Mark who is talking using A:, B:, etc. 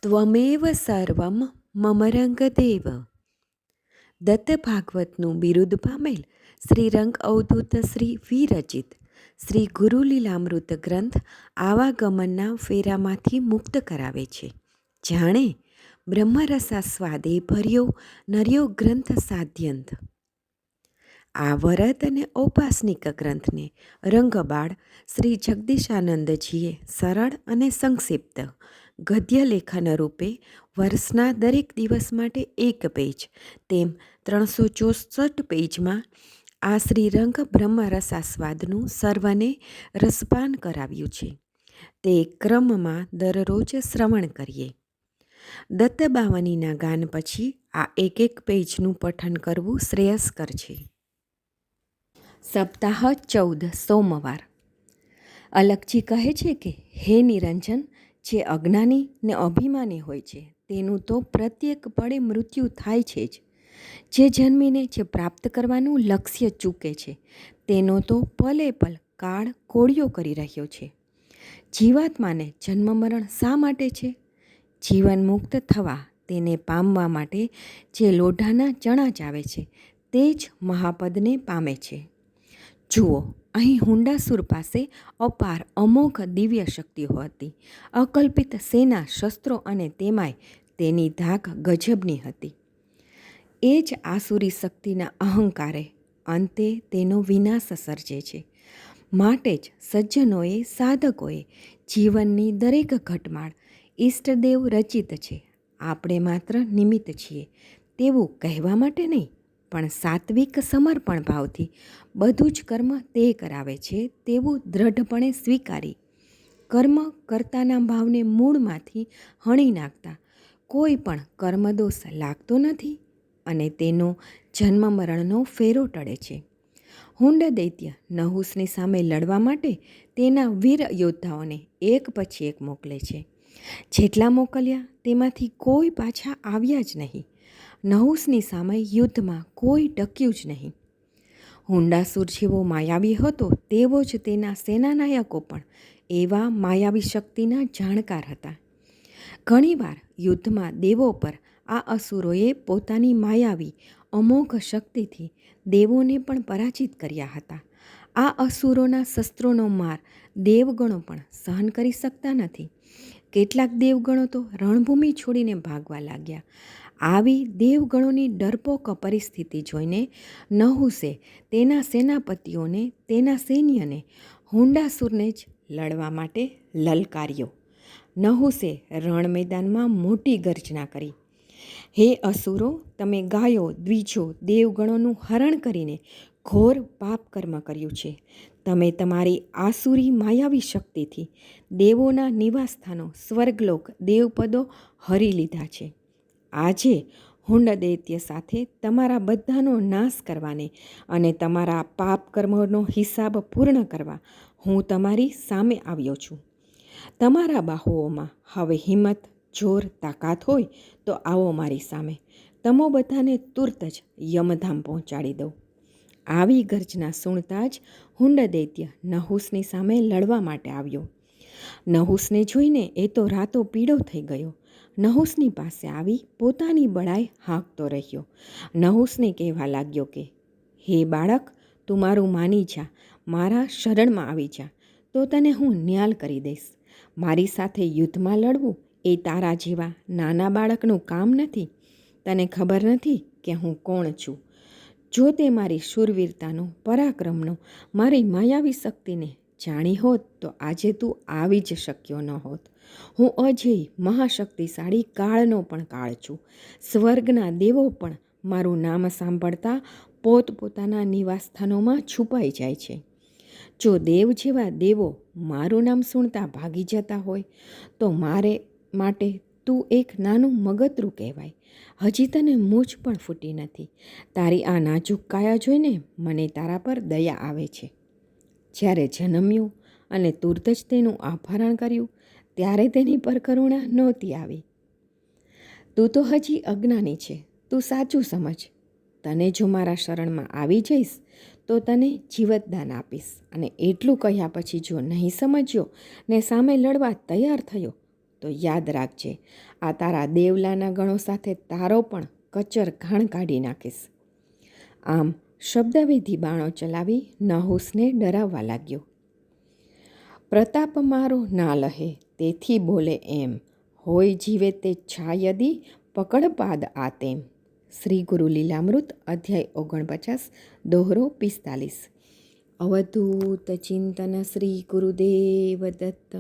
A: ત્વમેવ સર્વમ મમ રંગદેવ. દત્ત ભાગવતનું બિરુદ પામેલ શ્રી રંગ અવધૂત શ્રી વિરચિત શ્રી ગુરુલીલામૃત ગ્રંથ આવાગમનના ફેરામાંથી મુક્ત કરાવે છે. જાણે બ્રહ્મરસાસ્વાદે ભર્યો નર્યો ગ્રંથ સાધ્યંત. આ વરદ અને ઔપાસનિક ગ્રંથને રંગબાળ શ્રી જગદીશાનંદજીએ સરળ અને સંક્ષિપ્ત ગદ્ય લેખન રૂપે વર્ષના દરેક દિવસ માટે એક પેજ તેમ 364 પેજમાં આ શ્રીરંગ બ્રહ્મરસાસ્વાદનું સર્વને રસપાન કરાવ્યું છે. તે ક્રમમાં દરરોજ શ્રવણ કરીએ. દત્તબાવનીના ગાન પછી આ એક પેજનું પઠન કરવું શ્રેયસ્કર છે. સપ્તાહ 14 સોમવાર. અલગજી કહે છે કે હે નિરંજન, જે અજ્ઞાની ને અભિમાની હોય છે તેનું તો પ્રત્યેક પળે મૃત્યુ થાય છે જ. જે જન્મીને જે પ્રાપ્ત કરવાનું લક્ષ્ય ચૂકે છે તેનો તો પલે પલ કાળ કોળિયો કરી રહ્યો છે. જીવાત્માને જન્મ મરણ શા માટે છે? જીવન મુક્ત થવા, તેને પામવા માટે જે લોઢાના ચણા ચાવે છે તે જ મહાપદને પામે છે. જુઓ, અહીં હુંડાસુર પાસે અપાર અમોઘ દિવ્ય શક્તિઓ હતી. અકલ્પિત સેના, શસ્ત્રો અને તેમાંય તેની ધાક ગજબની હતી. એ જ આસુરી શક્તિના અહંકારે અંતે તેનો વિનાશ સર્જે છે. માટે જ સજ્જનોએ, સાધકોએ જીવનની દરેક ઘટમાળ ઈષ્ટદેવ રચિત છે. આપણે માત્ર નિમિત્ત છીએ તેવું કહેવા માટે નહીં, પણ સાત્વિક સમર્પણ ભાવથી બધું જ કર્મ તે કરાવે છે તેવું દ્રઢપણે સ્વીકારી કર્મ કર્તાના ભાવને મૂળમાંથી હણી નાખતા કોઈ પણ કર્મદોષ લાગતો નથી અને તેનો જન્મ મરણનો ફેરો ટળે છે. હુંડ દૈત્ય નહુસની સામે લડવા માટે તેના વીર યોદ્ધાઓને એક પછી એક મોકલે છે. જેટલા મોકલ્યા તેમાંથી કોઈ પાછા આવ્યા જ નહીં. નહુસની સામે યુદ્ધમાં કોઈ ટક્યું જ નહીં. હુંડાસુર જેવો માયાવી હતો તેવો જ તેના સેનાનાયકો પણ એવા માયાવી શક્તિના જાણકાર હતા. ઘણીવાર યુદ્ધમાં દેવો પર આ અસુરોએ પોતાની માયાવી અમોઘ શક્તિથી દેવોને પણ પરાજિત કર્યા હતા. આ અસુરોના શસ્ત્રોનો માર દેવગણો પણ સહન કરી શકતા નથી. કેટલાક દેવગણો તો રણભૂમિ છોડીને ભાગવા લાગ્યા. આવી દેવગણોની ડરપોક પરિસ્થિતિ જોઈને નહુસે તેના સેનાપતિઓને, તેના સૈન્યને હુંડાસુરને જ લડવા માટે લલકાર્યો. નહુસે રણ મેદાનમાં મોટી ગર્જના કરી. હે અસુરો, તમે ગાયો, દ્વિજો, દેવગણોનું હરણ કરીને ઘોર પાપ કર્મ કર્યું છે. તમે તમારી આસુરી માયાવી શક્તિથી દેવોના નિવાસસ્થાનો, સ્વર્ગલોક, દેવપદો હરી લીધા છે. આજે હુંડ દૈત્ય સાથે તમારા બધાનો નાશ કરવાને અને તમારા પાપ કર્મોનો હિસાબ પૂર્ણ કરવા હું તમારી સામે આવ્યો છું. તમારા બાહુઓમાં હવે હિંમત, જોર, તાકાત હોય તો આવો મારી સામે. તમો બધાને તુરત જ યમધામ પહોંચાડી દઉં. આવી ગર્જના સુણતા જ હુંડ દૈત્ય નહુસની સામે લડવા માટે આવ્યો. નહુસને જોઈને એ તો રાતો પીળો થઈ ગયો. નહુસની પાસે આવી પોતાની બળાઈ હાંકતો રહ્યો. નહુસને કહેવા લાગ્યો કે હે બાળક, તું મારું માની જા, મારા શરણમાં આવી જા, તો તને હું ન્યાલ કરી દઈશ. મારી સાથે યુદ્ધમાં લડવું એ તારા જેવા નાના બાળકનું કામ નથી. તને ખબર નથી કે હું કોણ છું. જો તે મારી શૂરવીરતાનો, પરાક્રમનો, મારી માયાવી શક્તિને જાણી હોત તો આજે તું આવી જ શક્યો ન હોત. હું અજેય, મહાશક્તિશાળી, કાળનો પણ કાળ છું. સ્વર્ગના દેવો પણ મારું નામ સાંભળતા પોતપોતાના નિવાસસ્થાનોમાં છુપાઈ જાય છે. જો દેવ જેવા દેવો મારું નામ સુણતા ભાગી જતા હોય તો મારે માટે તું એક નાનું મગતરું કહેવાય. હજી તને મૂછ પણ ફૂટી નથી. તારી આ નાજુક કાયા જોઈને મને તારા પર દયા આવે છે. જ્યારે જન્મ્યું અને તુરત જ તેનું અપહરણ કર્યું ત્યારે તેની પર કરુણા નહોતી આવી. તું તો હજી અજ્ઞાની છે. તું સાચું સમજ. તને જો મારા શરણમાં આવી જઈશ તો તને જીવતદાન આપીશ. અને એટલું કહ્યા પછી જો નહીં સમજ્યો ને સામે લડવા તૈયાર થયો તો યાદ રાખજે, આ તારા દેવલાના ગણો સાથે તારો પણ કચર ઘાણ કાઢી નાખીશ. આમ શબ્દવિધિ બાણો ચલાવી નહુસને ડરાવવા લાગ્યો. પ્રતાપ મારો ના લહે તેથી બોલે એમ, હોય જીવે તે છાયદી પકડપાદ આ તેમ. શ્રી ગુરુ લીલામૃત અધ્યાય 49 દોહરો 45. અવધૂત ચિંતન શ્રી ગુરુદેવ દત્ત.